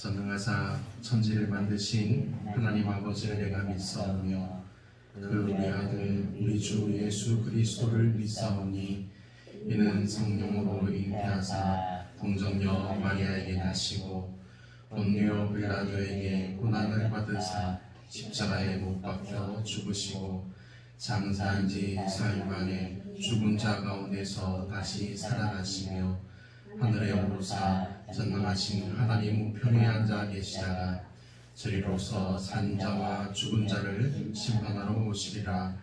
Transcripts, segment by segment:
전능하사 천지를 만드신 하나님 아버지를 내가 믿사오며 그 우리 아들 우리 주 예수 그리스도를 믿사오니 이는 성령으로 잉태하사 동정녀 마리아에게 나시고 본요 빌라도에게 고난을 받으사 십자가에 못 박혀 죽으시고 장사한 지 사흘만에 죽은 자 가운데서 다시 살아나시며 하늘에 오르사 전능하신 하나님 우편에 앉아 계시다가 저리로서 산 자와 죽은 자를 심판하러 오시리라.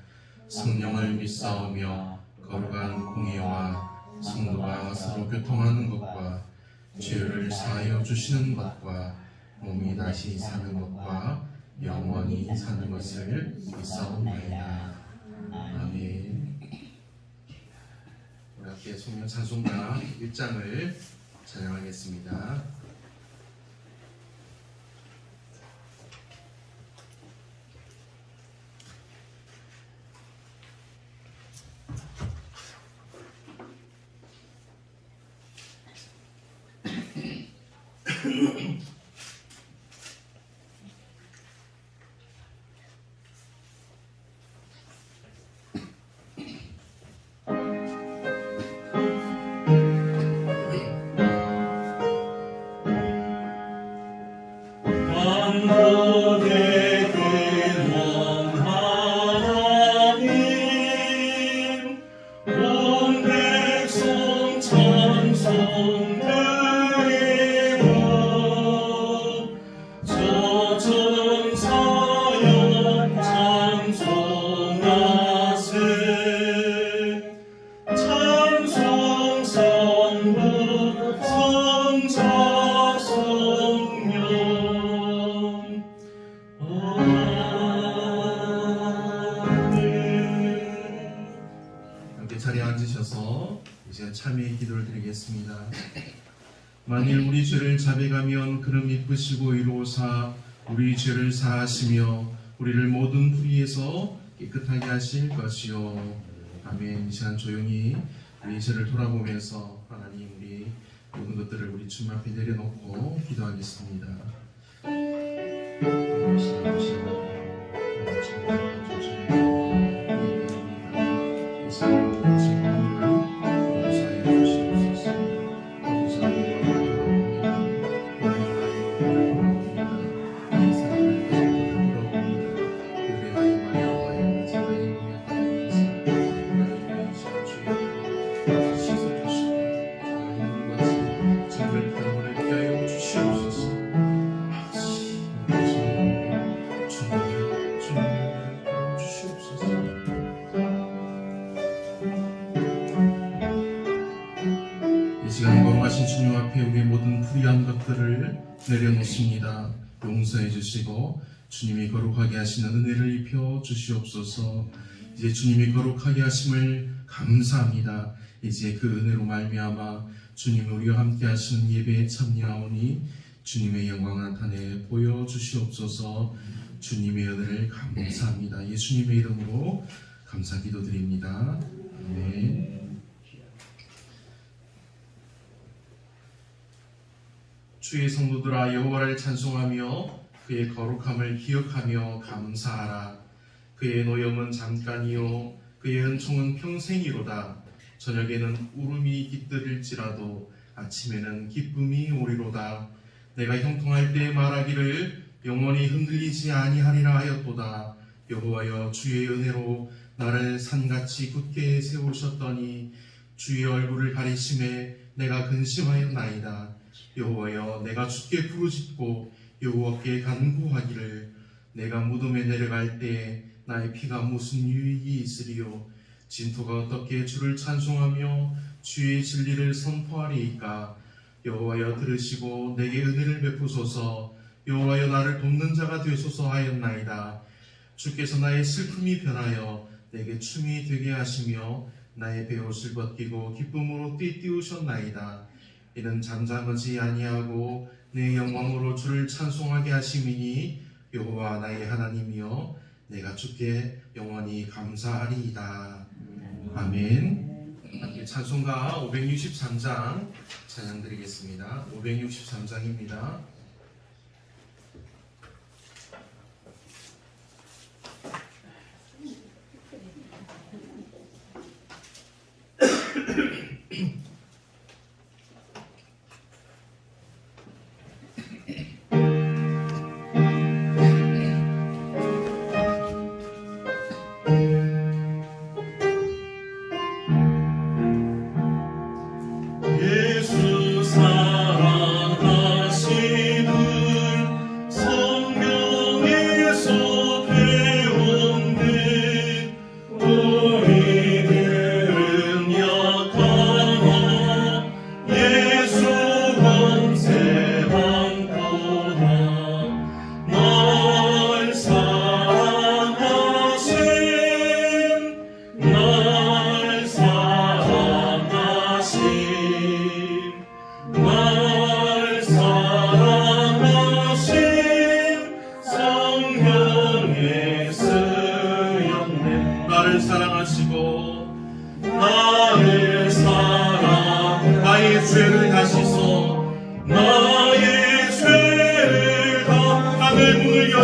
성령을 믿사오며 거룩한 공예와 성도가 서로 교통하는 것과 죄를 사하여 주시는 것과 몸이 다시 사는 것과 영원히 사는 것을 믿사옵나이다. 아멘. 우리 함께 성령 찬송가 1장을 찬양하겠습니다. 참회의 기도를 드리겠습니다. 만일 우리 죄를 자백하면 그는 미쁘시고 이로사 우리 죄를 사하시며 우리를 모든 불의에서 깨끗하게 하실 것이요. 아멘. 이 시간 조용히 우리 죄를 돌아보면서 하나님 우리 모든 것들을 우리 주님 앞에 내려놓고 기도하겠습니다. 주님 앞에 우리의 모든 불의한 것들을 내려놓습니다. 용서해 주시고 주님이 거룩하게 하시는 은혜를 입혀 주시옵소서. 이제 주님이 거룩하게 하심을 감사합니다. 이제 그 은혜로 말미암아 주님이 우리와 함께 하시는 예배에 참여하오니 주님의 영광 나타내 보여주시옵소서. 주님의 은혜를 감사합니다. 예수님의 이름으로 감사 기도드립니다. 아멘. 주의 성도들아 여호와를 찬송하며 그의 거룩함을 기억하며 감사하라. 그의 노염은 잠깐이요 그의 은총은 평생이로다. 저녁에는 울음이 깃들일지라도 아침에는 기쁨이 오리로다. 내가 형통할 때 말하기를 영원히 흔들리지 아니하리라 하였도다. 여호와여 주의 은혜로 나를 산같이 굳게 세우셨더니 주의 얼굴을 가리심에 내가 근심하였나이다. 여호와여 내가 주께 부르짖고 여호와께 간구하기를 내가 무덤에 내려갈 때 나의 피가 무슨 유익이 있으리요. 진토가 어떻게 주를 찬송하며 주의 진리를 선포하리이까. 여호와여 들으시고 내게 은혜를 베푸소서. 여호와여 나를 돕는 자가 되소서 하였나이다. 주께서 나의 슬픔이 변하여 내게 춤이 되게 하시며 나의 베옷을 벗기고 기쁨으로 띠띠우셨나이다. 이는 잠잠하지 아니하고 내 영광으로 주를 찬송하게 하심이니 여호와 나의 하나님이여 내가 주께 영원히 감사하리이다. 아멘. 찬송가 563장 찬양 드리겠습니다. 563장입니다.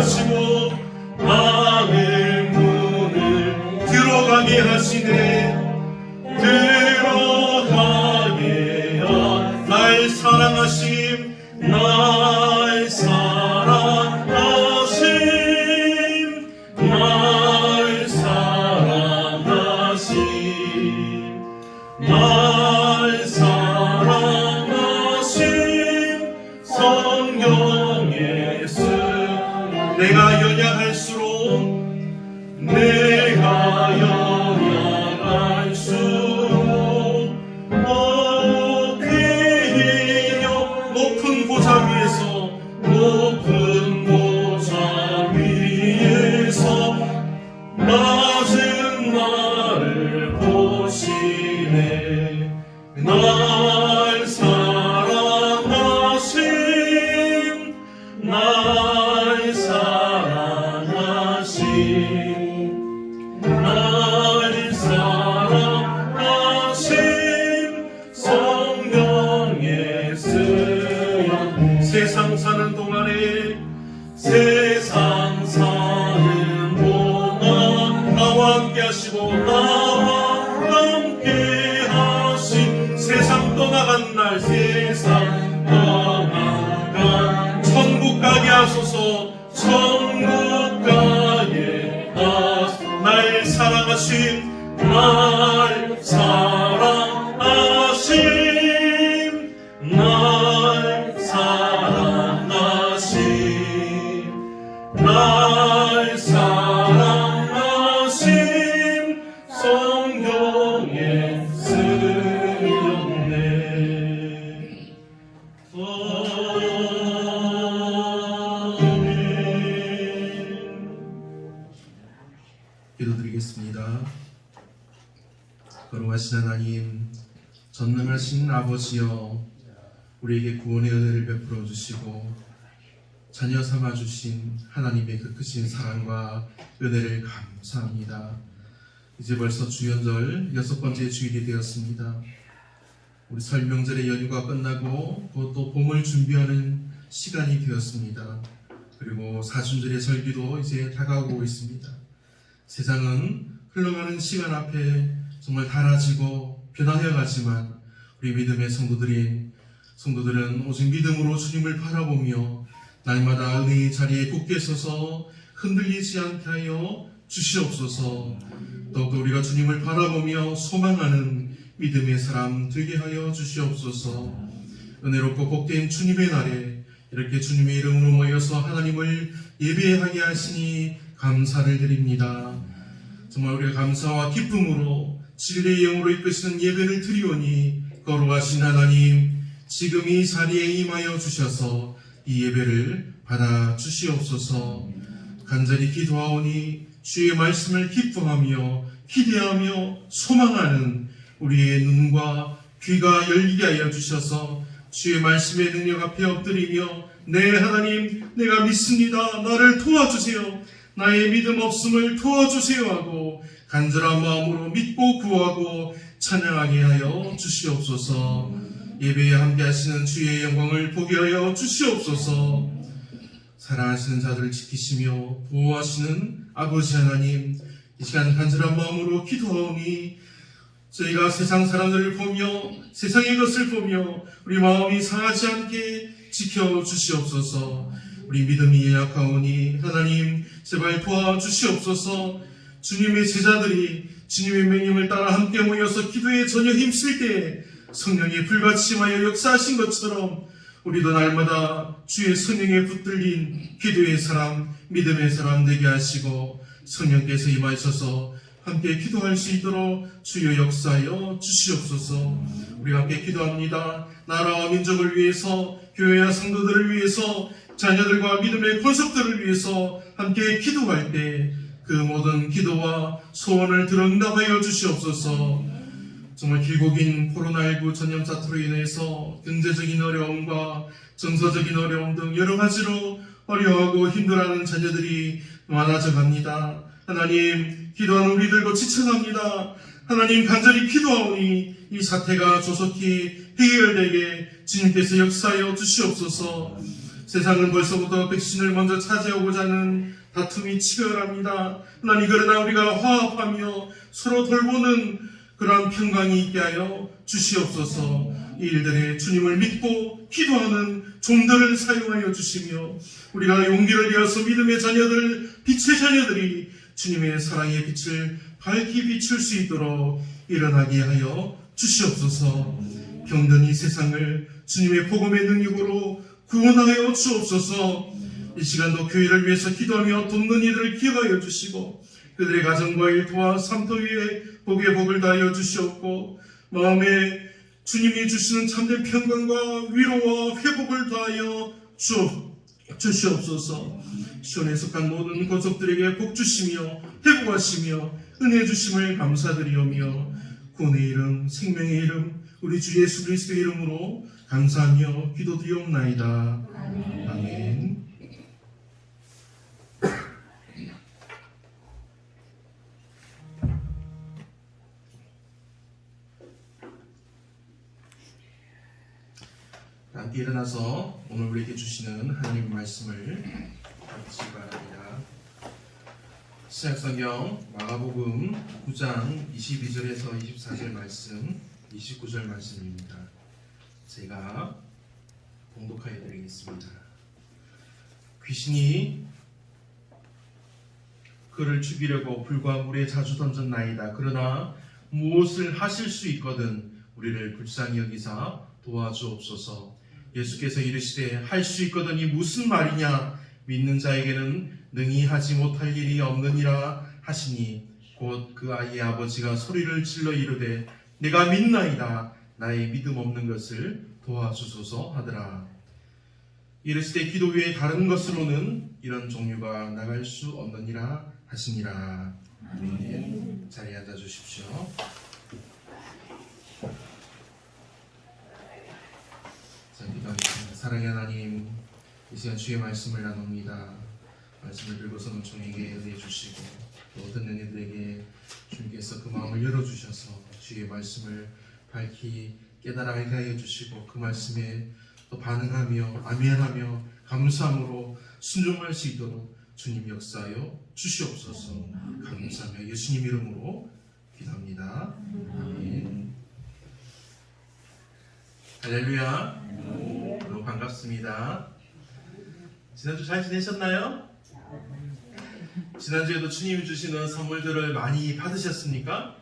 하시고 나의 문을 들어가게 하시네. 들어가게 날 사랑하심, 날 사랑하심, 날 사랑하심, 날 사랑하심. 성령의 씀 내가 연약할수록 내가 연약할수록 높은 보좌 위에서 높은 보좌 위에서 낮은 나를 보시네. 날 사랑하심, 날 사랑하심, 날 사랑하심. 성령의 쓰여 세상 사는 동안에 세상 사는 동안 나와 함께 하시고 나와 함께 하신 세상 떠나간 날 세상 떠나간 천국 가게 하소서. 천국 가게 하소서. 날 사랑하신 날 사랑하심, 날 사랑하심, 날 사랑하심. 성령의 쓰였네. 기도드리겠습니다. 거룩하신 하나님, 전능하신 아버지여, 우리에게 구원의 은혜를 베풀어 주시고 자녀 삼아 주신 하나님의 그 크신 사랑과 은혜를 감사합니다. 이제 벌써 주연절 6번째 주일이 되었습니다. 우리 설 명절의 연휴가 끝나고 곧 또 봄을 준비하는 시간이 되었습니다. 그리고 사순절의 설기도 이제 다가오고 있습니다. 세상은 흘러가는 시간 앞에 정말 달아지고 변화되어 가지만 우리 믿음의 성도들은 오직 믿음으로 주님을 바라보며 날마다 은혜의 자리에 굳게 서서 흔들리지 않게 하여 주시옵소서. 더욱더 우리가 주님을 바라보며 소망하는 믿음의 사람 되게 하여 주시옵소서. 은혜롭고 복된 주님의 날에 이렇게 주님의 이름으로 모여서 하나님을 예배하게 하시니 감사를 드립니다. 정말 우리가 감사와 기쁨으로 진리의 영으로 이끄시는 예배를 드리오니 거룩하신 하나님, 지금 이 자리에 임하여 주셔서 이 예배를 받아 주시옵소서. 간절히 기도하오니 주의 말씀을 기뻐하며 기대하며 소망하는 우리의 눈과 귀가 열리게 하여 주셔서 주의 말씀의 능력 앞에 엎드리며 네 하나님, 내가 믿습니다, 나를 도와주세요, 나의 믿음 없음을 도와주세요 하고 간절한 마음으로 믿고 구하고 찬양하게 하여 주시옵소서. 예배에 함께 하시는 주의 영광을 보게 하여 주시옵소서. 사랑하시는 자들을 지키시며 보호하시는 아버지 하나님, 이 시간 간절한 마음으로 기도하오니 저희가 세상 사람들을 보며 세상의 것을 보며 우리 마음이 상하지 않게 지켜주시옵소서. 우리 믿음이 약하오니 하나님 제발 도와주시옵소서. 주님의 제자들이 주님의 명령을 따라 함께 모여서 기도에 전혀 힘쓸 때 성령이 불같이 임하여 역사하신 것처럼 우리도 날마다 주의 성령에 붙들린 기도의 사람, 믿음의 사람 되게 하시고 성령께서 임하셔서 함께 기도할 수 있도록 주여 역사하여 주시옵소서. 우리가 함께 기도합니다. 나라와 민족을 위해서, 교회와 성도들을 위해서, 자녀들과 믿음의 권속들을 위해서 함께 기도할 때 그 모든 기도와 소원을 들어 응답하여 주시옵소서. 정말 길고 긴 코로나19 전염 사태로 인해서 경제적인 어려움과 정서적인 어려움 등 여러 가지로 어려워하고 힘들어하는 자녀들이 많아져 갑니다. 하나님, 기도하는 우리들도 지쳐갑니다. 하나님, 간절히 기도하오니 이 사태가 조속히 해결되게 주님께서 역사하여 주시옵소서. 세상은 벌써부터 백신을 먼저 차지하고자 하는 다툼이 치열합니다. 하나님, 그러나 우리가 화합하며 서로 돌보는 그러한 평강이 있게 하여 주시옵소서. 이 일들에 주님을 믿고 기도하는 종들을 사용하여 주시며 우리가 용기를 내어서 믿음의 자녀들, 빛의 자녀들이 주님의 사랑의 빛을 밝히 비출 수 있도록 일어나게 하여 주시옵소서. 병든 이 세상을 주님의 복음의 능력으로 구원하여 주옵소서. 이 시간도 교회를 위해서 기도하며 돕는 이들을 기억하여 주시고 그들의 가정과 일터와 삶터 위에 복의 복을 다하여 주시옵고 마음에 주님이 주시는 참된 평강과 위로와 회복을 다하여 주시옵소서. 시온에 속한 모든 고속들에게 복 주시며 회복하시며 은혜 주심을 감사드리오며 구원의 이름, 생명의 이름, 우리 주 예수 그리스도의 이름으로 감사하며 기도드리옵나이다. 아멘. 함께 일어나서 오늘 우리에게 주시는 하나님의 말씀을 받으시기 바랍니다. 신약성경 마가복음 9장 22절에서 24절 말씀, 29절 말씀입니다. 제가 봉독하여 드리겠습니다. 귀신이 그를 죽이려고 불과 물에 자주 던졌나이다. 그러나 무엇을 하실 수 있거든 우리를 불쌍히 여기사 도와주옵소서. 예수께서 이르시되 할 수 있거든이 무슨 말이냐? 믿는 자에게는 능히 하지 못할 일이 없느니라 하시니 곧 그 아이의 아버지가 소리를 질러 이르되 내가 믿나이다. 나의 믿음 없는 것을 도와주소서 하더라. 이르시되 기도 외에 다른 것으로는 이런 종류가 나갈 수 없느니라 하시니라. 아멘. 자리에 앉아 주십시오. 기도하겠습니다. 사랑의 하나님, 이 시간 주의 말씀을 나눕니다. 말씀을 들고서는 종에게 은혜 주시고 또 듣는 이들에게 주님께서 그 마음을 열어주셔서 주의 말씀을 밝히 깨달아 알게 하여 주시고 그 말씀에 또 반응하며 아멘하며 감사함으로 순종할 수 있도록 주님 역사하여 주시옵소서. 감사하며 예수님 이름으로 기도합니다. 아멘. 할렐루야. 너무 반갑습니다. 지난주 잘 지내셨나요? 지난주에도 주님이 주시는 선물들을 많이 받으셨습니까?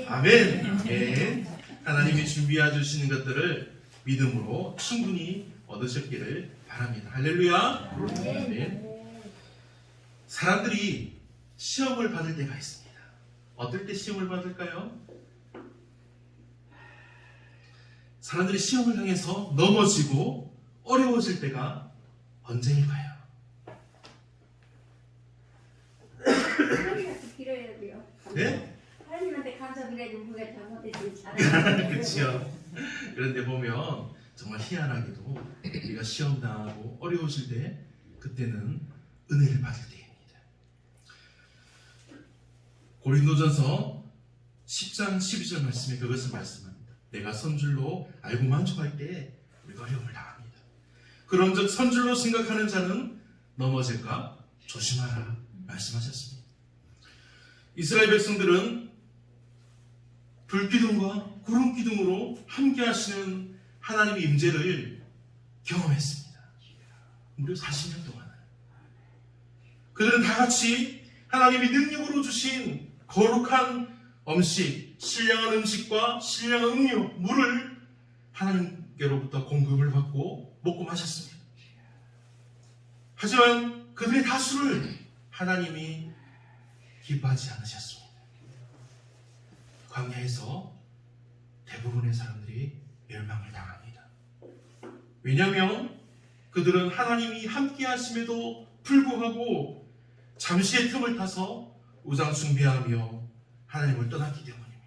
아멘. 네. 하나님이 준비해 주시는 것들을 믿음으로 충분히 얻으셨기를 바랍니다. 할렐루야. 아멘. 사람들이 시험을 받을 때가 있습니다. 어떨 때 시험을 받을까요? 사람들이 시험을 당해서 넘어지고 어려워질 때가 언제일까요? 하나님한테 빌어야 돼요. 네? 하나님한테 감사드려야지 우리가 잘못했지 잘했지. 그렇죠. 그런데 보면 정말 희한하게도 우리가 시험 당하고 어려워질 때 그때는 은혜를 받을 때입니다. 고린도전서 10장 12절 말씀에 그것을 말씀합니다. 내가 선줄로 알고 만족할 때 우리가 어려움을 당합니다. 그런즉 선줄로 생각하는 자는 넘어질까 조심하라 말씀하셨습니다. 이스라엘 백성들은 불기둥과 구름기둥으로 함께 하시는 하나님의 임재를 경험했습니다. 무려 40년 동안. 그들은 다 같이 하나님이 능력으로 주신 거룩한 음식, 신령한 음식과 신령한 음료, 물을 하나님께로부터 공급을 받고 먹고 마셨습니다. 하지만 그들의 다수를 하나님이 기뻐하지 않으셨습니다. 광야에서 대부분의 사람들이 멸망을 당합니다. 왜냐하면 그들은 하나님이 함께 하심에도 불구하고 잠시의 틈을 타서 우상 숭배하며 하나님을 떠났기 때문입니다.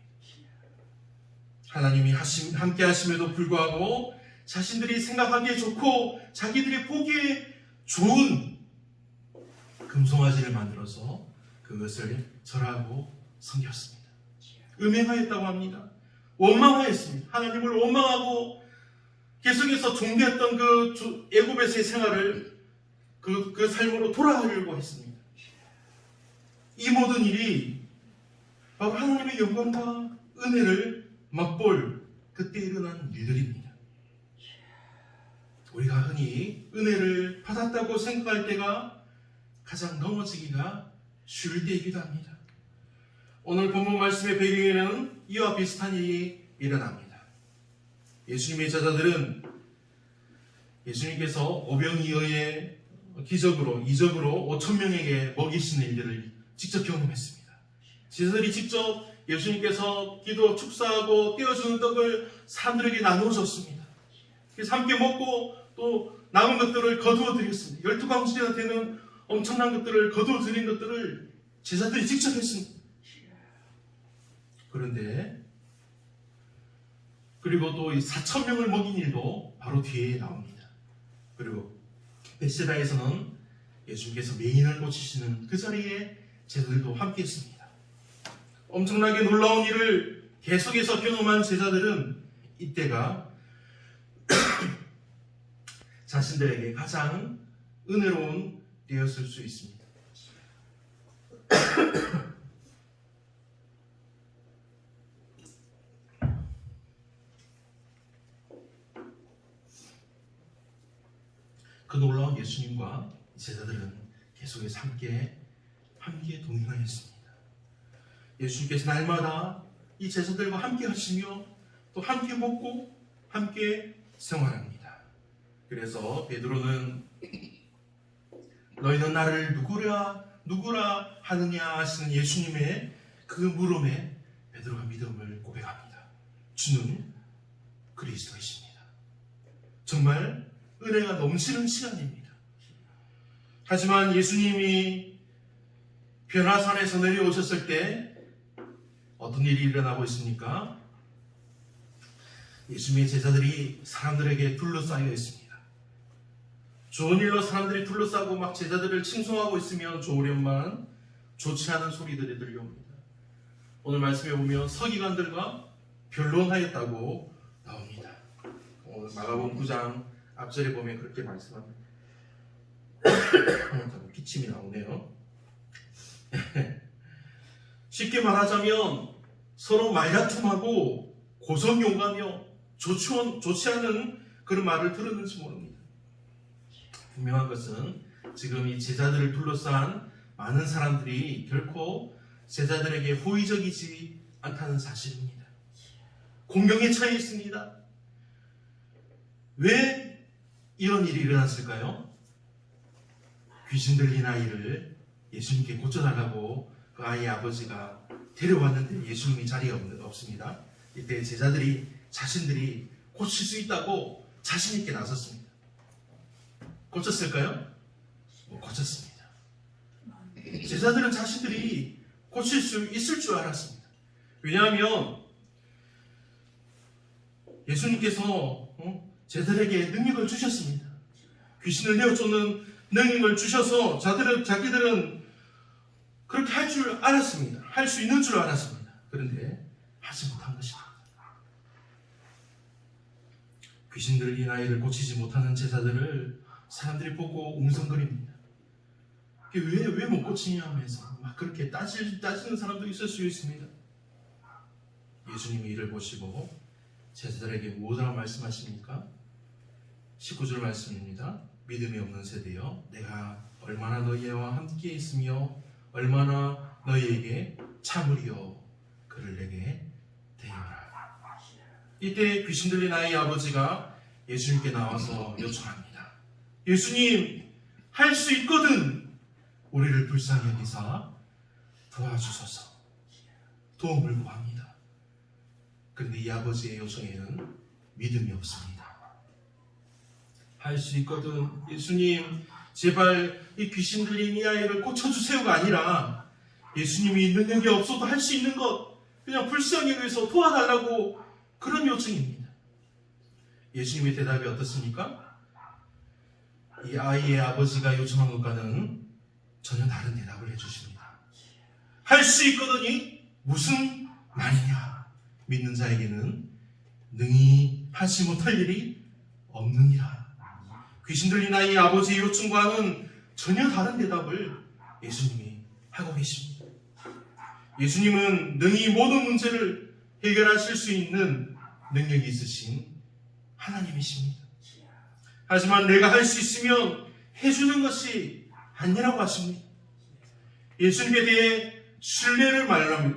하나님이 함께 하심에도 불구하고 자신들이 생각하기에 좋고 자기들이 보기에 좋은 금송아지를 만들어서 그것을 절하고 섬겼습니다. 음행하였다고 합니다. 원망하였습니다. 하나님을 원망하고 계속해서 종되었던 그 애굽에서의 생활을 그 삶으로 돌아가려고 했습니다. 이 모든 일이 바로 하나님의 영광과 은혜를 맛볼 그때 일어난 일들입니다. 우리가 흔히 은혜를 받았다고 생각할 때가 가장 넘어지기가 쉬울 때이기도 합니다. 오늘 본문 말씀의 배경에는 이와 비슷한 일이 일어납니다. 예수님의 제자들은 예수님께서 오병이어의 기적으로 이적으로 5,000명에게 먹이시는 일들을 직접 경험했습니다. 제자들이 직접 예수님께서 기도 축사하고 떼어주는 떡을 사람들에게 나누어 줬습니다. 그래서 함께 먹고 또 남은 것들을 거두어 드렸습니다. 12광신이나 되는 엄청난 것들을 거두어 드린 것들을 제자들이 직접 했습니다. 그런데 그리고 또 4,000명을 먹인 일도 바로 뒤에 나옵니다. 그리고 베세다에서는 예수님께서 맹인을 고치시는 그 자리에 제자들도 함께 했습니다. 엄청나게 놀라운 일을 계속해서 경험한 제자들은 이때가 자신들에게 가장 은혜로운 때였을 수 있습니다. 그 놀라운 예수님과 제자들은 계속해서 함께 동행하였습니다. 예수님께서 날마다 이 제자들과 함께 하시며 또 함께 먹고 함께 생활합니다. 그래서 베드로는 너희는 나를 누구라 하느냐 하시는 예수님의 그 물음에 베드로가 믿음을 고백합니다. 주는 그리스도이십니다. 정말 은혜가 넘치는 시간입니다. 하지만 예수님이 변화산에서 내려오셨을 때 어떤 일이 일어나고 있습니까? 예수님의 제자들이 사람들에게 둘러싸여 있습니다. 좋은 일로 사람들이 둘러싸고 막 제자들을 칭송하고 있으면 좋으련만 좋지 않은 소리들이 들려옵니다. 오늘 말씀에 보면 서기관들과 변론하였다고 나옵니다. 오늘 마가복음 9장 앞절에 보면 그렇게 말씀합니다. 기침이 나오네요. 쉽게 말하자면 서로 말다툼하고 고성용가며 좋지 않은 그런 말을 들었는지 모릅니다. 분명한 것은 지금 이 제자들을 둘러싼 많은 사람들이 결코 제자들에게 호의적이지 않다는 사실입니다. 공경에 처해 있습니다. 왜 이런 일이 일어났을까요? 귀신 들린 아이를 예수님께 고쳐달라고 그 아이의 아버지가 데려왔는데 예수님이 자리에 없습니다. 이때 제자들이 자신들이 고칠 수 있다고 자신 있게 나섰습니다. 고쳤을까요? 고쳤습니다. 제자들은 자신들이 고칠 수 있을 줄 알았습니다. 왜냐하면 예수님께서 제자들에게 능력을 주셨습니다. 귀신을 내어쫓는 능력을 주셔서 자기들은 그렇게 할 줄 알았습니다. 할 수 있는 줄 알았습니다. 그런데 하지 못한 것입니다. 귀신 들린 아이를 고치지 못하는 제자들을 사람들이 보고 웅성거립니다. 왜 못 고치냐 하면서 막 그렇게 따지는 사람도 있을 수 있습니다. 예수님이 이를 보시고 제자들에게 무엇이라고 말씀하십니까? 19절 말씀입니다. 믿음이 없는 세대여, 내가 얼마나 너희와 함께 있으며 얼마나 너희에게 참으리요, 그를 내게 대하라. 이때 귀신 들린 아이의 아버지가 예수님께 나와서 요청합니다. 예수님, 할 수 있거든 우리를 불쌍히 여기사 도와주소서. 도움을 구합니다. 그런데 이 아버지의 요청에는 믿음이 없습니다. 할 수 있거든 예수님, 제발 이 귀신 들린 이 아이를 고쳐주세요가 아니라 예수님이 능력이 없어도 할 수 있는 것 그냥 불쌍히 여기서 도와달라고, 그런 요청입니다. 예수님의 대답이 어떻습니까? 이 아이의 아버지가 요청한 것과는 전혀 다른 대답을 해주십니다. 할 수 있거든이 무슨 말이냐? 믿는 자에게는 능히 하지 못할 일이 없느니라. 귀신 들린 아이 아버지의 요청과는 전혀 다른 대답을 예수님이 하고 계십니다. 예수님은 능히 모든 문제를 해결하실 수 있는 능력이 있으신 하나님이십니다. 하지만 내가 할 수 있으면 해주는 것이 아니라고 하십니다. 예수님에 대해 신뢰를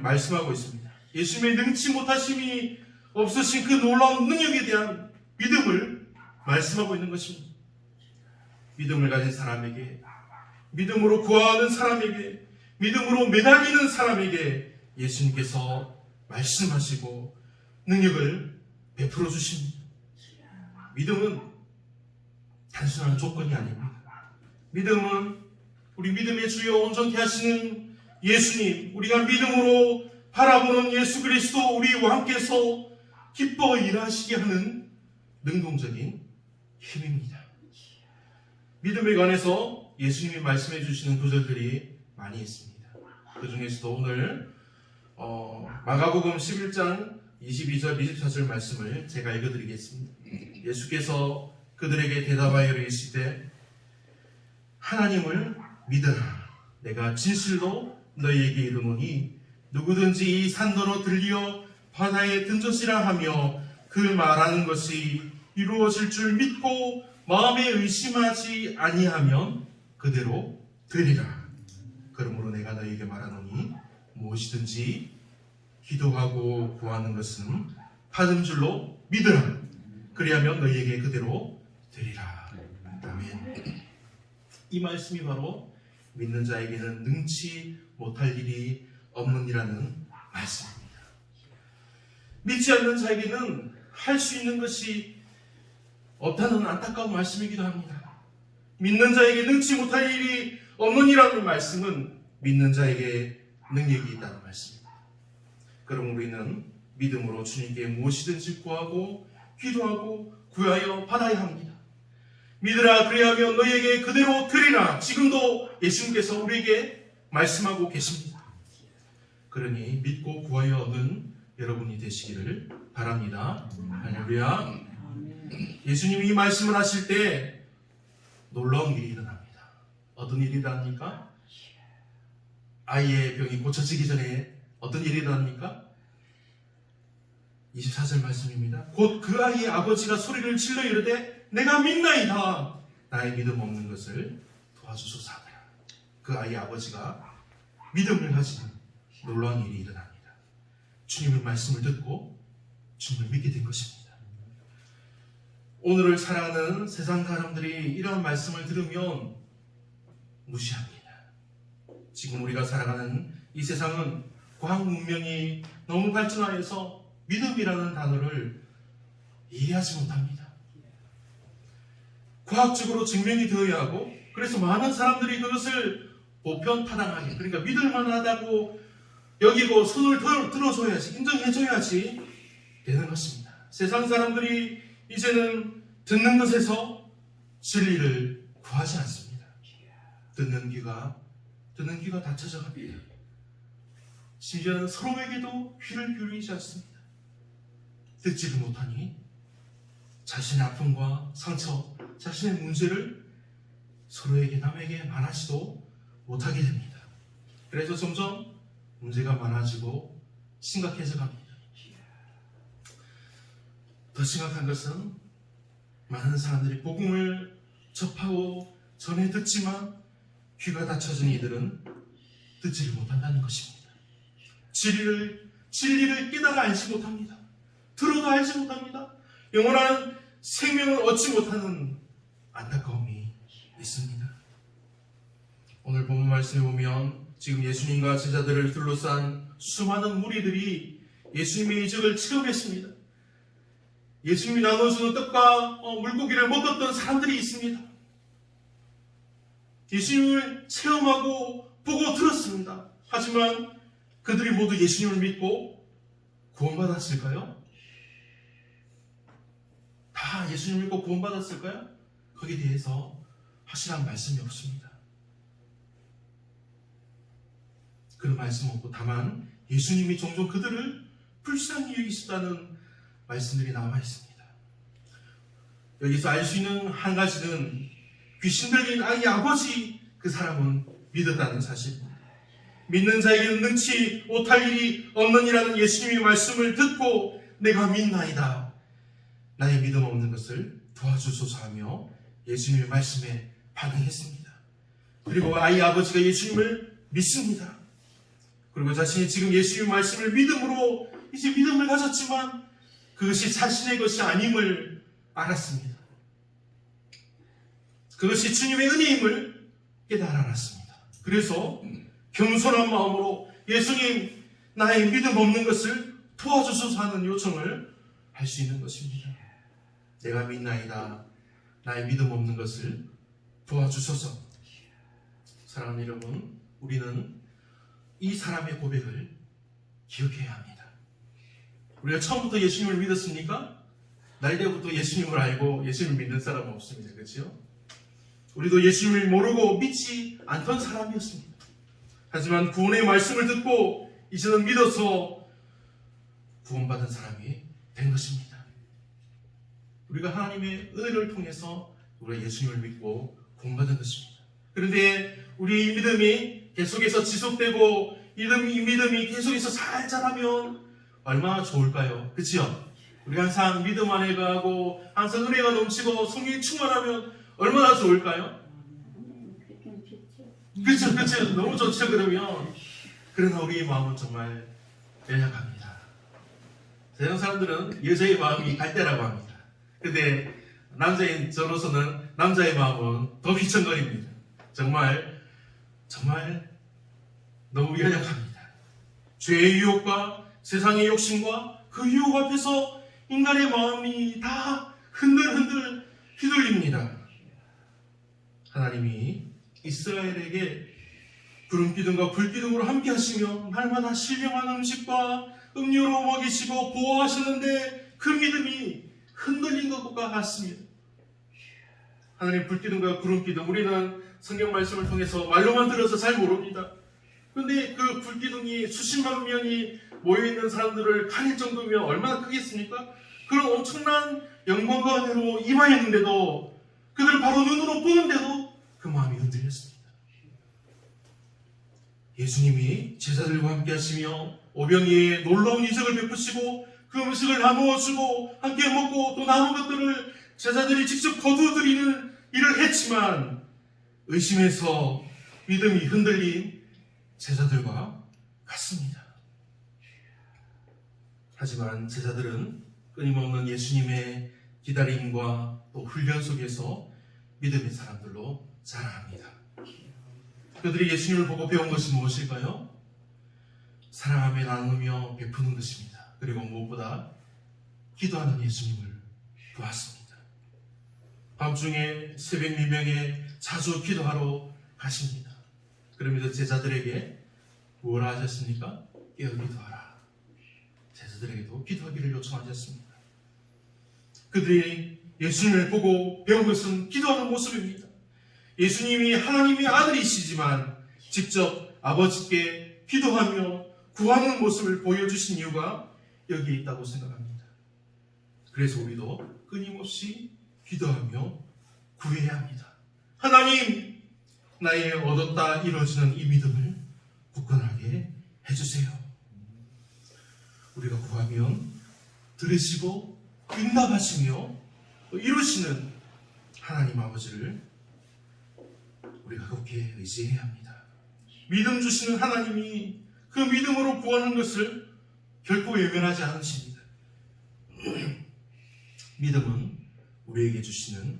말씀하고 있습니다. 예수님의 능치 못하심이 없으신 그 놀라운 능력에 대한 믿음을 말씀하고 있는 것입니다. 믿음을 가진 사람에게, 믿음으로 구하는 사람에게, 믿음으로 매달리는 사람에게 예수님께서 말씀하시고 능력을 베풀어 주십니다. 믿음은 단순한 조건이 아닙니다. 믿음은 우리 믿음의 주여 온전케 하시는 예수님, 우리가 믿음으로 바라보는 예수 그리스도 우리 왕께서 기뻐 일하시게 하는 능동적인 힘입니다. 믿음에 관해서 예수님이 말씀해 주시는 구절들이 많이 있습니다. 그 중에서도 오늘 마가복음 11장 22절 24절 말씀을 제가 읽어드리겠습니다. 예수께서 그들에게 대답하여 이르시되 하나님을 믿어라. 내가 진실로 너희에게 이르노니 누구든지 이 산더러 들리어 바다에 던져지라 하며 그 말하는 것이 이루어질 줄 믿고 마음에 의심하지 아니하면 그대로 되리라. 그러므로 내가 너희에게 말하노니 무엇이든지 기도하고 구하는 것은 받은 줄로 믿으라. 그리하면 너희에게 그대로 되리라. 아멘. 이 말씀이 바로 믿는 자에게는 능치 못할 일이 없느니라는 말씀입니다. 믿지 않는 자에게는 할 수 있는 것이 없다는 안타까운 말씀이기도 합니다. 믿는 자에게 능치 못할 일이 없느니라는 말씀은 믿는 자에게 능력이 있다는 말씀입니다. 그럼 우리는 믿음으로 주님께 무엇이든지 구하고 기도하고 구하여 받아야 합니다. 믿으라 그리하면 너희에게 그대로 되리라. 지금도 예수님께서 우리에게 말씀하고 계십니다. 그러니 믿고 구하여 얻는 여러분이 되시기를 바랍니다. 할렐루야. 예수님이 이 말씀을 하실 때 놀라운 일이 일어납니다. 어떤 일이 일어납니까? 아이의 병이 고쳐지기 전에 어떤 일이 일어납니까? 24절 말씀입니다. 곧 그 아이의 아버지가 소리를 질러 이르되 내가 믿나이다. 나의 믿음 없는 것을 도와주소서 하더라. 그 아이의 아버지가 믿음을 가진 놀라운 일이 일어납니다. 주님의 말씀을 듣고 주님을 믿게 된 것입니다. 오늘을 살아가는 세상 사람들이 이런 말씀을 들으면 무시합니다. 지금 우리가 살아가는 이 세상은 과학 문명이 너무 발전하여서 믿음이라는 단어를 이해하지 못합니다. 과학적으로 증명이 되어야 하고, 그래서 많은 사람들이 그것을 보편타당하게, 그러니까 믿을만하다고 여기고 손을 들어줘야지, 인정해줘야지 되는 것입니다. 세상 사람들이 이제는 듣는 것에서 진리를 구하지 않습니다. 듣는 귀가 닫혀져 갑니다. 심지어는 서로에게도 귀를 기울이지 않습니다. 듣지를 못하니 자신의 아픔과 상처, 자신의 문제를 서로에게 남에게 말하지도 못하게 됩니다. 그래서 점점 문제가 많아지고 심각해져 갑니다. 더 심각한 것은 많은 사람들이 복음을 접하고 전해 듣지만 귀가 닫혀진 이들은 듣지를 못한다는 것입니다. 진리를 깨달아 알지 못합니다. 들어도 알지 못합니다. 영원한 생명을 얻지 못하는 안타까움이 있습니다. 오늘 본문 말씀에 보면 지금 예수님과 제자들을 둘러싼 수많은 무리들이 예수님의 이적을 체험했습니다. 예수님이 나눠주는 떡과 물고기를 먹었던 사람들이 있습니다. 예수님을 체험하고 보고 들었습니다. 하지만 그들이 모두 예수님을 믿고 구원받았을까요? 다 예수님을 믿고 구원받았을까요? 거기에 대해서 확실한 말씀이 없습니다. 그런 말씀 없고 다만 예수님이 종종 그들을 불쌍히 여기시다는 말씀들이 나와 있습니다. 여기서 알 수 있는 한 가지는 귀신 들린 아이 아버지 그 사람은 믿었다는 사실입니다. 믿는 자에게는 능치 못할 일이 없느니라는 예수님의 말씀을 듣고 내가 믿나이다. 나의 믿음 없는 것을 도와주소서 하며 예수님의 말씀에 반응했습니다. 그리고 아이 아버지가 예수님을 믿습니다. 그리고 자신이 지금 예수님의 말씀을 믿음으로 이제 믿음을 가졌지만 그것이 자신의 것이 아님을 알았습니다. 그것이 주님의 은혜임을 깨달아 알았습니다. 그래서 겸손한 마음으로 예수님 나의 믿음 없는 것을 도와주소서 하는 요청을 할 수 있는 것입니다. 내가 믿나이다. 나의 믿음 없는 것을 도와주소서. 사랑하는 여러분, 우리는 이 사람의 고백을 기억해야 합니다. 우리가 처음부터 예수님을 믿었습니까? 날 때부터 예수님을 알고 예수님을 믿는 사람은 없습니다. 그렇죠? 우리도 예수님을 모르고 믿지 않던 사람이었습니다. 하지만 구원의 말씀을 듣고 이제는 믿어서 구원받은 사람이 된 것입니다. 우리가 하나님의 은혜를 통해서 우리가 예수님을 믿고 구원받은 것입니다. 그런데 우리의 믿음이 계속해서 지속되고 이 믿음이 계속해서 잘 자라면 얼마나 좋을까요? 그렇죠? 우리가 항상 믿음 안에 가고 항상 은혜가 넘치고 성령이 충만하면 얼마나 좋을까요? 그렇죠. 너무 좋죠. 그러나 우리의 마음은 정말 연약합니다. 세상 사람들은 여자의 마음이 갈대라고 합니다. 근데 남자인 저로서는 남자의 마음은 더 휘청거립니다. 정말 너무 연약합니다. 죄의 유혹과 세상의 욕심과 그 유혹 앞에서 인간의 마음이 다 흔들흔들 휘둘립니다. 하나님이 이스라엘에게 구름기둥과 불기둥으로 함께 하시며 날마다 신령한 음식과 음료로 먹이시고 보호하시는데 그 믿음이 흔들린 것과 같습니다. 하나님 불기둥과 구름기둥, 우리는 성경 말씀을 통해서 말로만 들어서 잘 모릅니다. 그런데 그 불기둥이 수십만 명이 모여있는 사람들을 가릴 정도면 얼마나 크겠습니까? 그런 엄청난 영광과 은혜로 임하였는데도 그들을 바로 눈으로 보는데도 그 마음이 흔들렸습니다. 예수님이 제자들과 함께 하시며 오병이에 놀라운 이적을 베푸시고 그 음식을 나누어주고 함께 먹고 또 남은 것들을 제자들이 직접 거두드리는 일을 했지만 의심해서 믿음이 흔들린 제자들과 같습니다. 하지만 제자들은 끊임없는 예수님의 기다림과 또 훈련 속에서 믿음의 사람들로 자라납니다. 그들이 예수님을 보고 배운 것이 무엇일까요? 사랑하며 나누며 베푸는 것입니다. 그리고 무엇보다 기도하는 예수님을 보았습니다. 밤중에 새벽 미명에 자주 기도하러 가십니다. 그러면서 제자들에게 뭘 하셨습니까? 깨어 기도하라. 제자들에게도 기도하기를 요청하셨습니다. 그들이 예수님을 보고 배운 것은 기도하는 모습입니다. 예수님이 하나님의 아들이시지만 직접 아버지께 기도하며 구하는 모습을 보여주신 이유가 여기에 있다고 생각합니다. 그래서 우리도 끊임없이 기도하며 구해야 합니다. 하나님, 나의 얻었다 이루어지는 이 믿음을 굳건하게 해주세요. 우리가 구하면 들으시고 응답하시며 이루시는 하나님 아버지를 우리가 그렇게 의지해야 합니다. 믿음 주시는 하나님이 그 믿음으로 구하는 것을 결코 외면하지 않으십니다. 믿음은 우리에게 주시는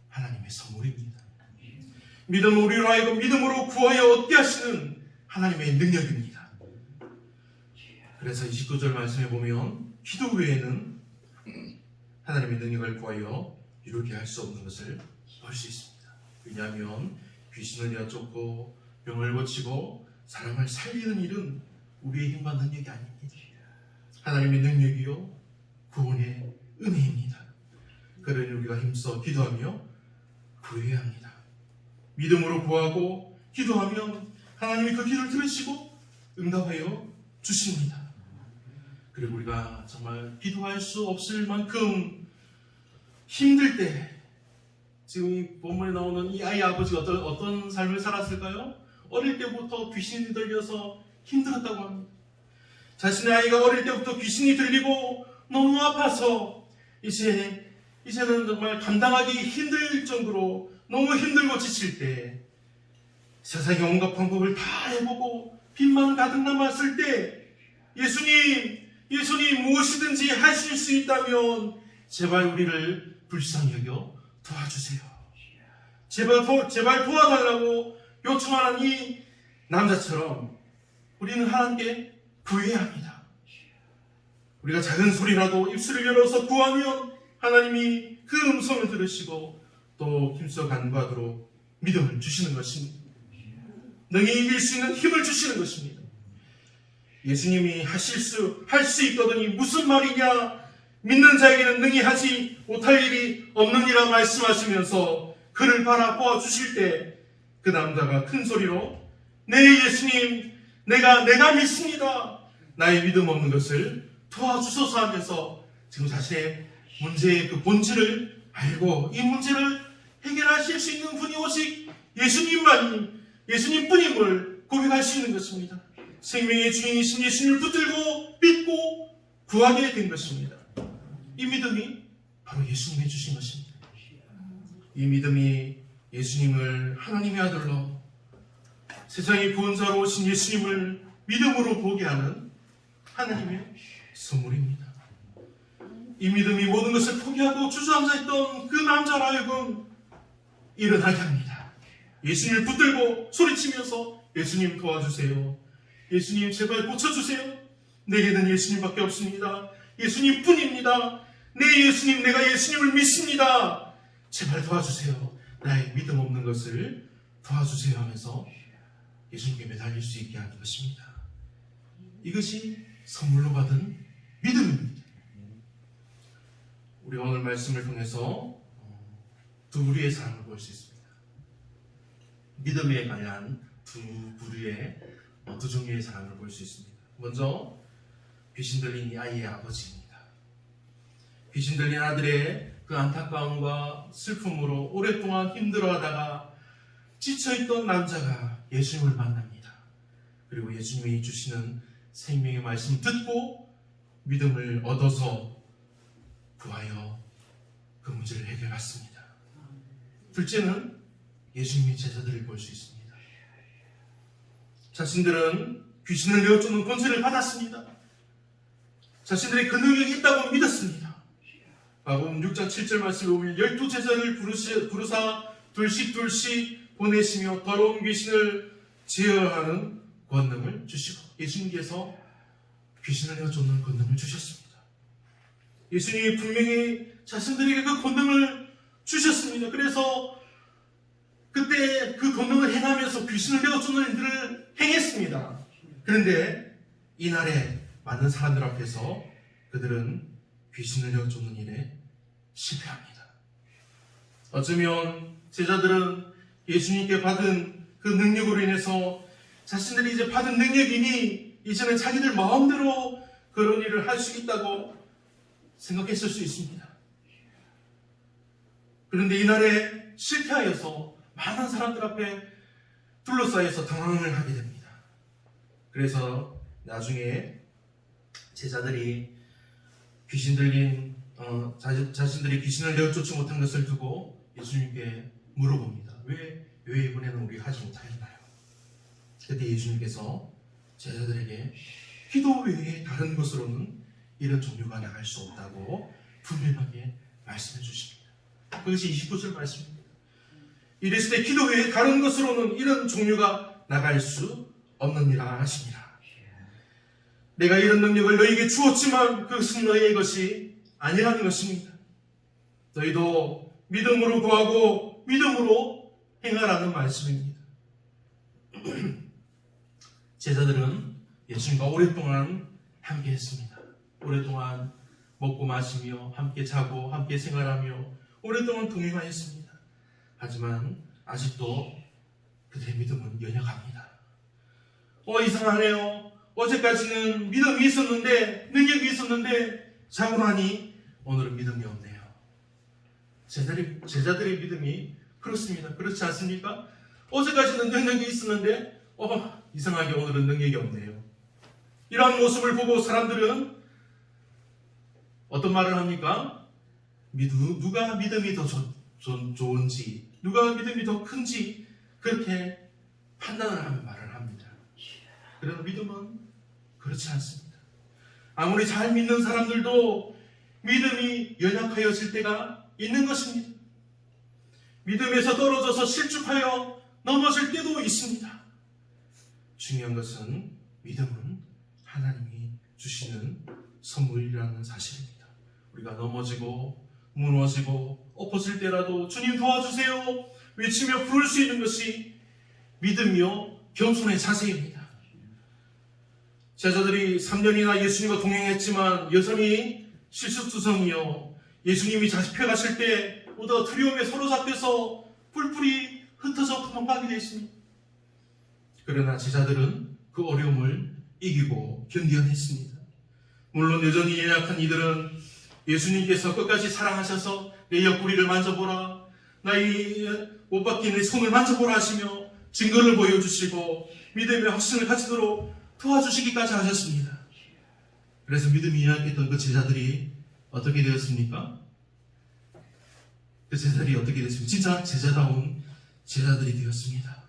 하나님의 선물입니다. 믿음은 우리로 하여금 믿음으로 구하여 얻게 하시는 하나님의 능력입니다. 그래서 29절 말씀에 보면 기도 외에는 하나님의 능력을 구하여 이루게 할 수 없는 것을 볼 수 있습니다. 왜냐하면 귀신을 내쫓고 병을 고치고 사람을 살리는 일은 우리의 힘과 능력이 아닙니다. 하나님의 능력이요 구원의 은혜입니다. 그러니 우리가 힘써 기도하며 구해야 합니다. 믿음으로 구하고 기도하면 하나님이 그 기도를 들으시고 응답하여 주십니다. 그리고 우리가 정말 기도할 수 없을 만큼 힘들 때, 지금 이 본문에 나오는 이 아이 아버지가 어떤 삶을 살았을까요? 어릴 때부터 귀신이 들려서 힘들었다고 합니다. 자신의 아이가 어릴 때부터 귀신이 들리고 너무 아파서 이제는 정말 감당하기 힘들 정도로 너무 힘들고 지칠 때, 세상의 온갖 방법을 다 해보고 빚만 가득 남았을 때, 예수님 무엇이든지 하실 수 있다면 제발 우리를 불쌍히 여겨 도와주세요. 제발 도와달라고 요청하는 이 남자처럼 우리는 하나님께 구해야 합니다. 우리가 작은 소리라도 입술을 열어서 구하면 하나님이 그 음성을 들으시고 또 힘써 간구하도록 믿음을 주시는 것입니다. 능히 이길 수 있는 힘을 주시는 것입니다. 예수님이 할 수 있거든이 무슨 말이냐? 믿는 자에게는 능히 하지 못할 일이 없느니라 말씀하시면서 그를 바라보아 주실 때 그 남자가 큰 소리로 네 예수님, 내가 믿습니다. 나의 믿음 없는 것을 도와주소서 하면서 지금 자신의 문제의 그 본질을 알고 이 문제를 해결하실 수 있는 분이 오직 예수님뿐임을 고백할 수 있는 것입니다. 생명의 주인이신 예수님을 붙들고 믿고 구하게 된 것입니다. 이 믿음이 바로 예수님이 주신 것입니다. 이 믿음이 예수님을 하나님의 아들로 세상의 구원자로 오신 예수님을 믿음으로 보게 하는 하나님의 선물입니다. 이 믿음이 모든 것을 포기하고 주저앉아 있던 그 남자로 하여금 일어나게 합니다. 예수님을 붙들고 소리치면서 예수님 도와주세요. 예수님 제발 고쳐주세요. 내게는 예수님밖에 없습니다. 예수님뿐입니다. 네 예수님, 내가 예수님을 믿습니다. 제발 도와주세요. 나의 믿음 없는 것을 도와주세요 하면서 예수님께 매달릴 수 있게 하는 것입니다. 이것이 선물로 받은 믿음입니다. 우리 오늘 말씀을 통해서 두 부류의 사람을 볼 수 있습니다. 믿음에 관한 두 종류의 사람을 볼 수 있습니다. 먼저 귀신 들린 이 아이의 아버지입니다. 귀신 들린 아들의 그 안타까움과 슬픔으로 오랫동안 힘들어하다가 지쳐있던 남자가 예수님을 만납니다. 그리고 예수님이 주시는 생명의 말씀을 듣고 믿음을 얻어서 구하여 그 문제를 해결했습니다. 둘째는 예수님의 제자들을 볼 수 있습니다. 자신들은 귀신을 내어쫓는 권세를 받았습니다. 자신들이 그 능력이 있다고 믿었습니다. 마가복음 6장 7절 말씀에 보면 12제자를 부르사 둘씩 보내시며 더러운 귀신을 제어하는 권능을 주시고, 예수님께서 귀신을 내어쫓는 권능을 주셨습니다. 예수님이 분명히 자신들에게 그 권능을 주셨습니다. 그래서 그때 그 권능을 행하면서 귀신을 내어쫓는 일들을 행했습니다. 그런데 이날에 많은 사람들 앞에서 그들은 귀신을 내어쫓는 일에 실패합니다. 어쩌면 제자들은 예수님께 받은 그 능력으로 인해서 자신들이 이제 받은 능력이니 이제는 자기들 마음대로 그런 일을 할 수 있다고 생각했을 수 있습니다. 그런데 이날에 실패하여서 많은 사람들 앞에 둘러싸여서 당황을 하게 됩니다. 그래서 나중에 제자들이 귀신 들린 자신들이 귀신을 내어쫓지 못한 것을 두고 예수님께 물어봅니다. 왜 이번에는 우리가 하지 못하였나요? 그때 예수님께서 제자들에게 기도 외에 다른 것으로는 이런 종류가 나갈 수 없다고 분명하게 말씀해 주십니다. 그것이 29절 말씀입니다. 이랬을 때 기도 외에 다른 것으로는 이런 종류가 나갈 수 없느니라 하십니다. 내가 이런 능력을 너희에게 주었지만 그것은 너희의 것이 아니라는 것입니다. 너희도 믿음으로 구하고 믿음으로 행하라는 말씀입니다. 제자들은 예수님과 오랫동안 함께 했습니다. 오랫동안 먹고 마시며 함께 자고 함께 생활하며 오랫동안 동행하였습니다. 하지만 아직도 그들의 믿음은 연약합니다. 이상하네요. 어제까지는 믿음이 있었는데, 능력이 있었는데 자고 나니 오늘은 믿음이 없네요. 제자들의 믿음이 그렇습니다. 그렇지 않습니까? 어제까지는 능력이 있었는데 이상하게 오늘은 능력이 없네요. 이러한 모습을 보고 사람들은 어떤 말을 합니까? 누가 믿음이 더 좋은지, 누가 믿음이 더 큰지 그렇게 판단을 하며 말을 합니다. 그러나 믿음은 그렇지 않습니다. 아무리 잘 믿는 사람들도 믿음이 연약하여질 때가 있는 것입니다. 믿음에서 떨어져서 실족하여 넘어질 때도 있습니다. 중요한 것은 믿음은 하나님이 주시는 선물이라는 사실입니다. 우리가 넘어지고 무너지고 엎어질 때라도 주님 도와주세요 외치며 부를 수 있는 것이 믿음이요 겸손의 자세입니다. 제자들이 3년이나 예수님과 동행했지만 여전히 실수투성이요, 예수님이 잡혀가실 때 오다가 두려움에 사로잡혀서 뿔뿔이 흩어져 도망가게 되었습니다. 그러나 제자들은 그 어려움을 이기고 견뎌냈습니다. 물론 여전히 연약한 이들은 예수님께서 끝까지 사랑하셔서 내 옆구리를 만져보라, 나의 못 박힌 내 손을 만져보라 하시며 증거를 보여주시고 믿음의 확신을 가지도록 도와주시기까지 하셨습니다. 그래서 믿음이 연약했던 그 제자들이 어떻게 되었습니까? 그 제자들이 어떻게 됐습니까? 진짜 제자다운 제자들이 되었습니다.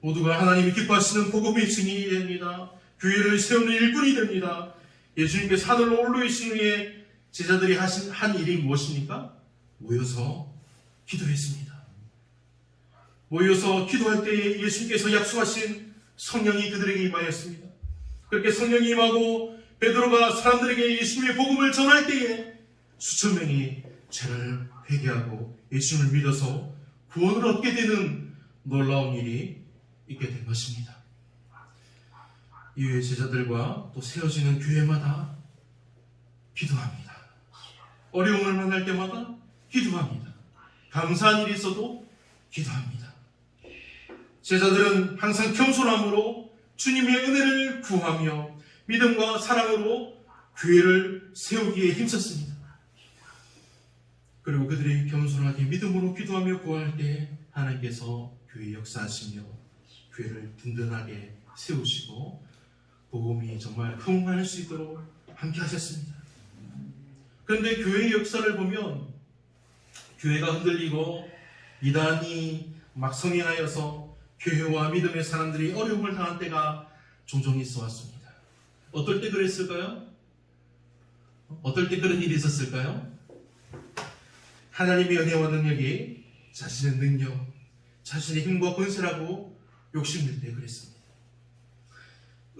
모두가 하나님이 기뻐하시는 복음의 증인이 됩니다. 교회를 세우는 일꾼이 됩니다. 예수님께서 하늘로 올라오신 후에 제자들이 한 일이 무엇입니까? 모여서 기도했습니다. 모여서 기도할 때에 예수님께서 약속하신 성령이 그들에게 임하였습니다. 그렇게 성령이 임하고 베드로가 사람들에게 예수님의 복음을 전할 때에 수천 명이 죄를 회개하고 예수님을 믿어서 구원을 얻게 되는 놀라운 일이 있게 된 것입니다. 이후에 제자들과 또 세워지는 교회마다 기도합니다. 어려움을 만날 때마다 기도합니다. 감사한 일이 있어도 기도합니다. 제자들은 항상 겸손함으로 주님의 은혜를 구하며 믿음과 사랑으로 교회를 세우기에 힘썼습니다. 그리고 그들이 겸손하게 믿음으로 기도하며 구할 때 하나님께서 교회 역사하시며 교회를 든든하게 세우시고 복음이 정말 흥할 수 있도록 함께 하셨습니다. 그런데 교회의 역사를 보면 교회가 흔들리고 이단이 막 성행하여서 교회와 믿음의 사람들이 어려움을 당한 때가 종종 있어 왔습니다. 어떨 때 그랬을까요? 어떨 때 그런 일이 있었을까요? 하나님의 은혜와 능력이 자신의 능력, 자신의 힘과 권세라고 욕심낼 때 그랬습니다.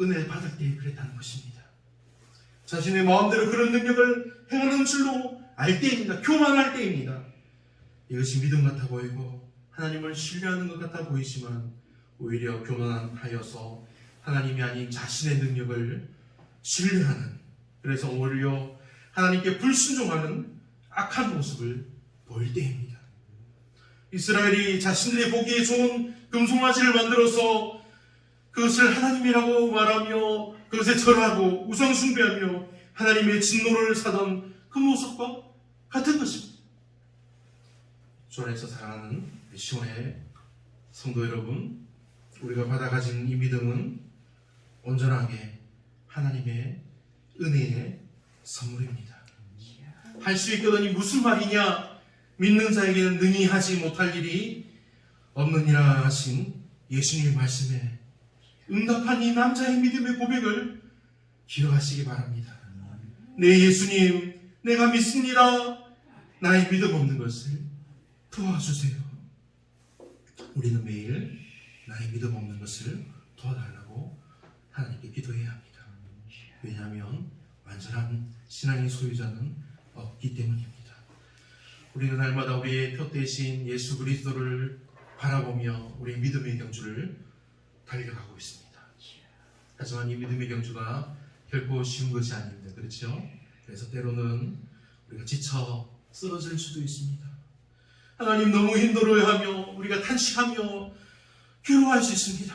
은혜를 받을 때 그랬다는 것입니다. 자신의 마음대로 그런 능력을 행하는 줄로 알 때입니다. 교만할 때입니다. 이것이 믿음 같아 보이고 하나님을 신뢰하는 것 같아 보이지만 오히려 교만하여서 하나님이 아닌 자신의 능력을 신뢰하는, 그래서 오히려 하나님께 불순종하는 악한 모습을 보일 때입니다. 이스라엘이 자신들이 보기에 좋은 금송아지를 만들어서 그것을 하나님이라고 말하며 그것에 절하고 우상숭배하며 하나님의 진노를 사던 그 모습과 같은 것입니다. 주 안에서 사랑하는 시온의 성도 여러분, 우리가 받아 가진 이 믿음은 온전하게 하나님의 은혜의 선물입니다. 할 수 있거든이 무슨 말이냐? 믿는 자에게는 능히 하지 못할 일이 없느니라 하신 예수님의 말씀에 응답한 이 남자의 믿음의 고백을 기억하시기 바랍니다. 네, 예수님, 내가 믿습니다. 나의 믿음 없는 것을 도와주세요. 우리는 매일 나의 믿음 없는 것을 도와달라고 하나님께 기도해야 합니다. 왜냐하면 완전한 신앙의 소유자는 없기 때문입니다. 우리는 날마다 우리의 표 대신 예수 그리스도를 바라보며 우리의 믿음의 경주를 달려가고 있습니다. 하지만 이 믿음의 경주가 결코 쉬운 것이 아닙니다. 그렇죠? 그래서 때로는 우리가 지쳐 쓰러질 수도 있습니다. 하나님 너무 힘들어하며 우리가 탄식하며 괴로워할 수 있습니다.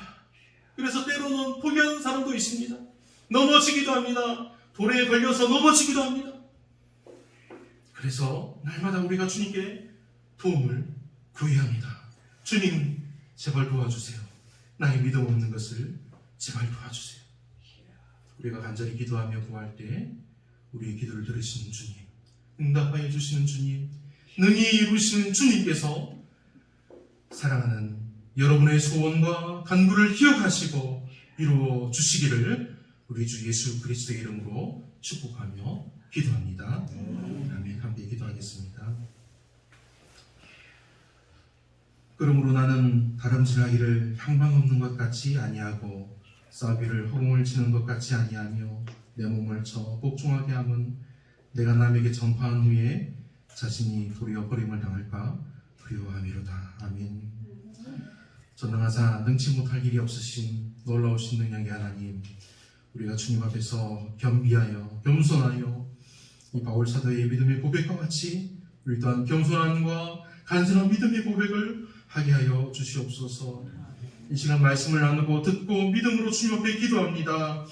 그래서 때로는 포기하는 사람도 있습니다. 넘어지기도 합니다. 돌에 걸려서 넘어지기도 합니다. 그래서 날마다 우리가 주님께 도움을 구해야 합니다. 주님, 제발 도와주세요. 나의 믿음 없는 것을 제발 도와주세요. 우리가 간절히 기도하며 구할 때 우리의 기도를 들으시는 주님, 응답하여 주시는 주님, 능히 이루시는 주님께서 사랑하는 여러분의 소원과 간구를 기억하시고 이루어 주시기를 우리 주 예수 그리스도의 이름으로 축복하며 기도합니다. 아멘. 함께 기도하겠습니다. 그러므로 나는 다름질하기를 향방 없는 것 같이 아니하고 싸비를 허공을 치는 것 같이 아니하며 내 몸을 쳐 복종하게 함은 내가 남에게 전파한 후에 자신이 도리어 버림을 당할까 두려워함이로다. 아멘. 전능하사 능치 못할 일이 없으신 놀라우신 능력의 하나님, 우리가 주님 앞에서 겸비하여 겸손하여 이 바울 사도의 믿음의 고백과 같이 우리 또한 겸손함과 간절한 믿음의 고백을 하게 하여 주시옵소서. 이 시간 말씀을 나누고 듣고 믿음으로 주님 앞에 기도합니다.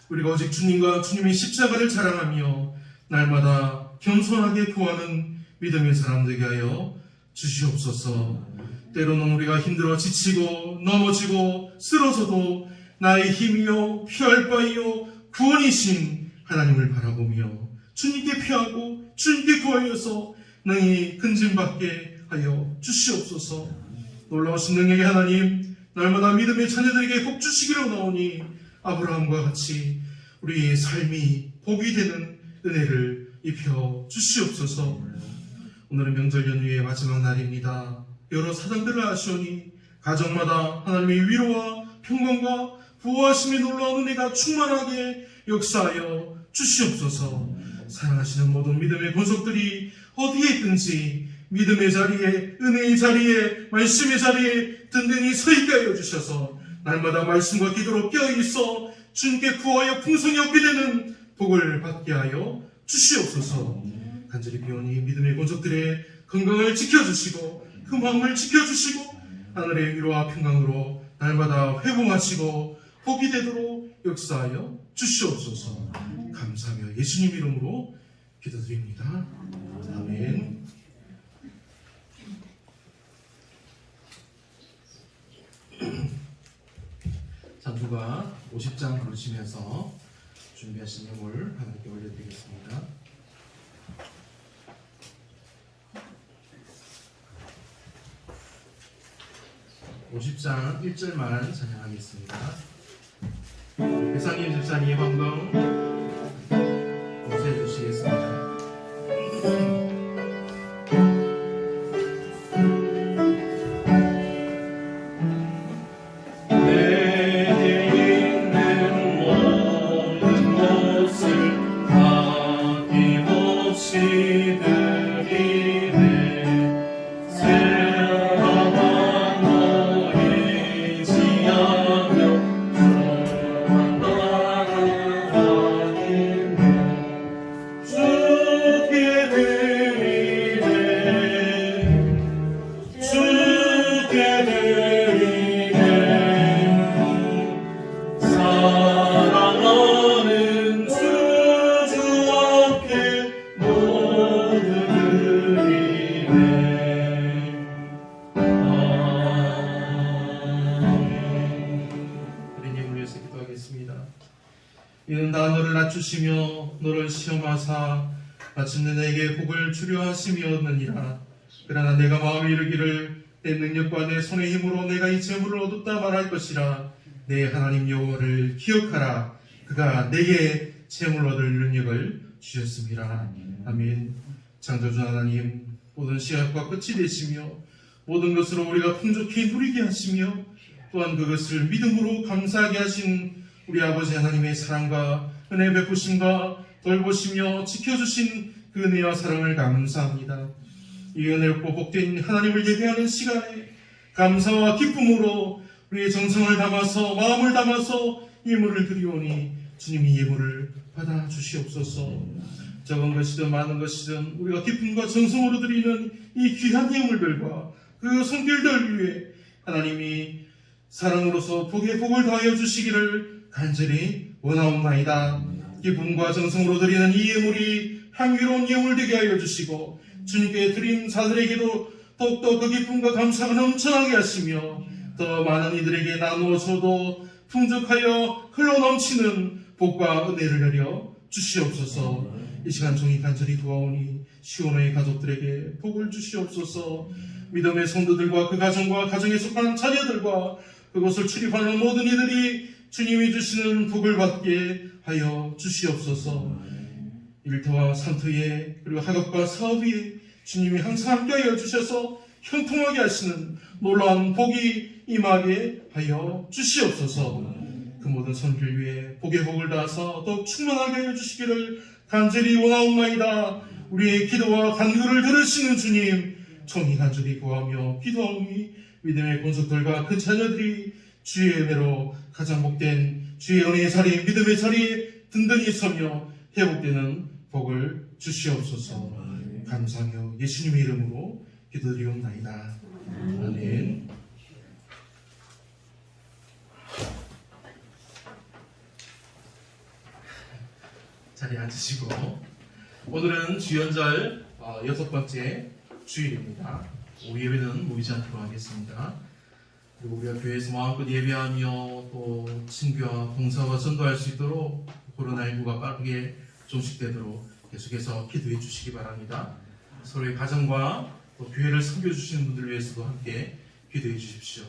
우리가 오직 주님과 주님의 십자가를 자랑하며 날마다 겸손하게 구하는 믿음의 사람 되게 하여 주시옵소서. 때로는 우리가 힘들어 지치고 넘어지고 쓰러져도 나의 힘이요 피할 바이요 구원이신 하나님을 바라보며 주님께 피하고 주님께 구하여서 능히 근심받게 하여 주시옵소서. 놀라우신 능력의 하나님, 날마다 믿음의 자녀들에게 복 주시기로 나오니 아브라함과 같이 우리의 삶이 복이 되는 은혜를 입혀 주시옵소서. 오늘은 명절 연휴의 마지막 날입니다. 여러 사정들을 아시오니 가정마다 하나님의 위로와 평강과 보호하심이 놀라운 은혜가 충만하게 역사하여 주시옵소서. 사랑하시는 모든 믿음의 권속들이 어디에 있든지 믿음의 자리에, 은혜의 자리에, 말씀의 자리에 든든히 서 있게 하여 주셔서 날마다 말씀과 기도로 깨어있어 주님께 구하여 풍성히 얻게 되는 복을 받게 하여 주시옵소서. 간절히 비오니 믿음의 권속들의 건강을 지켜주시고 그 마음을 지켜주시고 하늘의 위로와 평강으로 날마다 회복하시고 복이 되도록 역사하여 주시옵소서. 감사하며 예수님 이름으로 기도드립니다. 아멘. 장부가 50장 부르시면서 준비하신 예물 하나님께 올려드리겠습니다. (50장) 1절만 찬양하겠습니다. 배상임 집사님 헌금 봉사해 주시겠습니다. 이는 다 너를 낮추시며 너를 시험하사 마침내 내게 복을 주려 하심이었느니라. 그러나 내가 마음에 이르기를 내 능력과 내 손의 힘으로 내가 이 재물을 얻었다 말할 것이라. 내 하나님 여호와를 기억하라. 그가 내게 재물 얻을 능력을 주셨습니다. 아멘. 창조주 하나님, 모든 시합과 끝이 되시며 모든 것으로 우리가 풍족히 누리게 하시며 또한 그것을 믿음으로 감사하게 하신 우리 아버지 하나님의 사랑과 은혜 베푸심과 돌보시며 지켜주신 그 은혜와 사랑을 감사합니다. 이 은혜롭고 복된 하나님을 예배하는 시간에 감사와 기쁨으로 우리의 정성을 담아서 마음을 담아서 예물을 드리오니 주님이 예물을 받아 주시옵소서. 적은 것이든 많은 것이든 우리가 기쁨과 정성으로 드리는 이 귀한 예물들과 그 손길들 위해 하나님이 사랑으로서 복에 복을 더하여 주시기를 간절히 원하옵나이다. 기쁨과 정성으로 드리는 이 예물이 향기로운 예물 되게 하여 주시고 주님께 드린 자들에게도 더욱더 그 기쁨과 감사가 넘쳐나게 하시며 더 많은 이들에게 나누어 줘도 풍족하여 흘러넘치는 복과 은혜를 내려 주시옵소서. 이 시간 종이 간절히 도와오니 시온의 가족들에게 복을 주시옵소서. 믿음의 성도들과 그 가정과 가정에 속한 자녀들과 그곳을 출입하는 모든 이들이 주님이 주시는 복을 받게 하여 주시옵소서. 일터와 산터에 그리고 학업과 사업에 주님이 항상 함께하여 주셔서 형통하게 하시는 놀라운 복이 임하게 하여 주시옵소서. 그 모든 손길 위에 복의 복을 다하사 더욱 충만하게 하여 주시기를 간절히 원하옵나이다. 우리의 기도와 간구를 들으시는 주님, 청히 간절히 구하며 기도하오니 믿음의 본속들과 그 자녀들이 주의 은혜로 가장 복된 주의 은혜의 자리, 믿음의 자리에 든든히 서며 회복되는 복을 주시옵소서. 감사하며 예수님의 이름으로 기도드리옵나이다. 아멘. 자리에 앉으시고, 오늘은 주연절 6번째 주일입니다. 오후 예배는 모이지 않도록 하겠습니다. 그리고 우리가 교회에서 마음껏 예배하며 또 친교와 봉사와 전도할 수 있도록 코로나19가 빠르게 종식되도록 계속해서 기도해 주시기 바랍니다. 서로의 가정과 또 교회를 섬겨주시는 분들을 위해서도 함께 기도해 주십시오.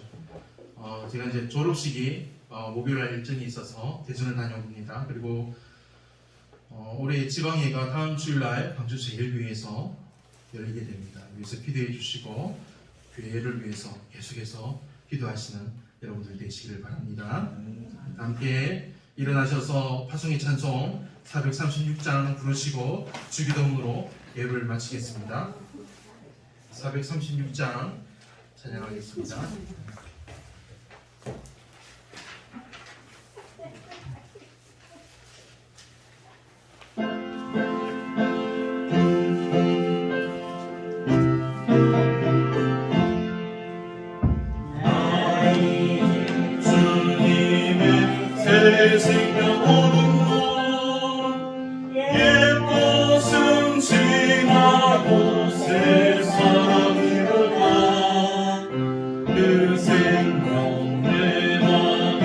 제가 이제 졸업식이 목요일날 일정이 있어서 대전을 다녀옵니다. 그리고 올해 지방예가 다음 주일날 광주 제1교회에서 열리게 됩니다. 위해서 기도해 주시고 교회를 위해서 계속해서 기도하시는 여러분들 되시기를 바랍니다. 함께 일어나셔서 파송의 찬송 436장 부르시고 주기도문으로 예배를 마치겠습니다. 436장 찬양하겠습니다. 생명 오는 것 옛것은 지나고 새 사랑이 오다 그 생명 내 맘이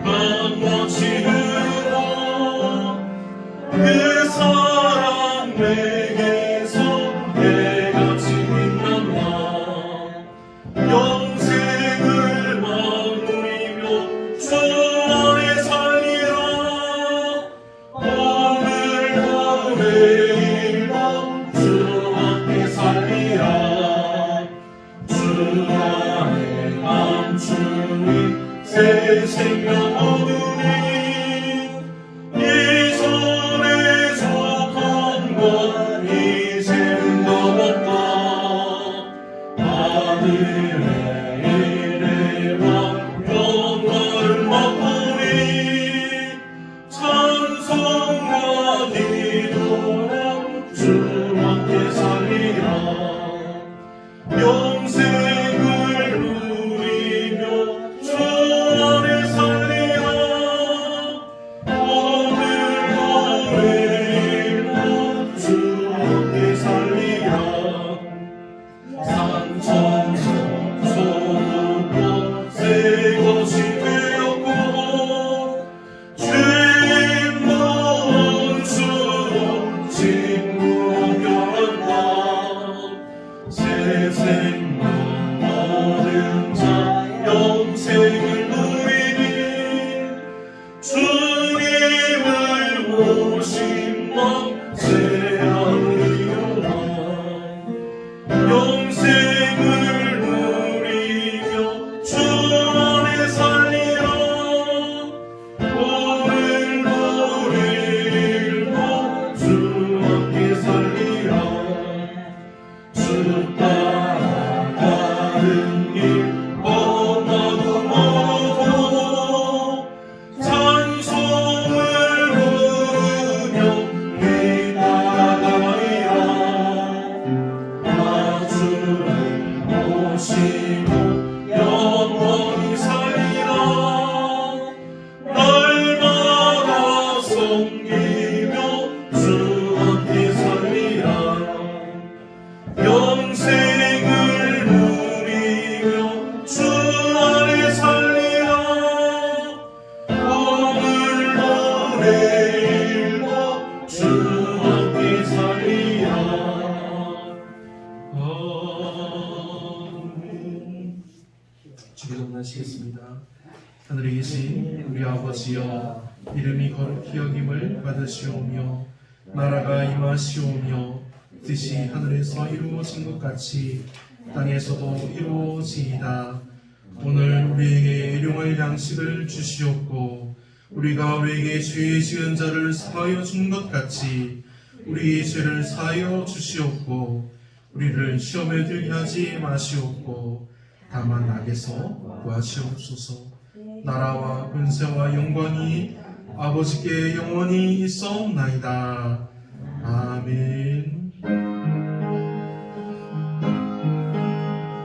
반같이 흐르고 그 사랑 내게서 해같이 빛난다 영생을 마무리며 주 안에 살리라 오늘과 내일과 주 함께 살리라 주 안에 감추니 새 생명 얻으니 이전에 속한 것 이제는 넘었다 아들의 은혜와 영광을 맛보니 찬송과 기도로 주 함께 살리라 영생을 누리며 주 안에 살리라 기도하시겠습니다. 하늘에 계신 우리 아버지여, 이름이 거룩히 여김을 받으시오며 나라가 임하시오며 뜻이 하늘에서 이루어진 것 같이 땅에서도 이루어지이다. 오늘 우리에게 일용할 양식을 주시옵고 우리가 우리에게 죄 지은 자를 사하여 준 것 같이 우리의 죄를 사하여 주시옵고 우리를 시험에 들게 하지 마시옵고 다만 악에서 구하시옵소서. 나라와 권세와 영광이 아버지께 영원히 있사옵나이다. 아멘.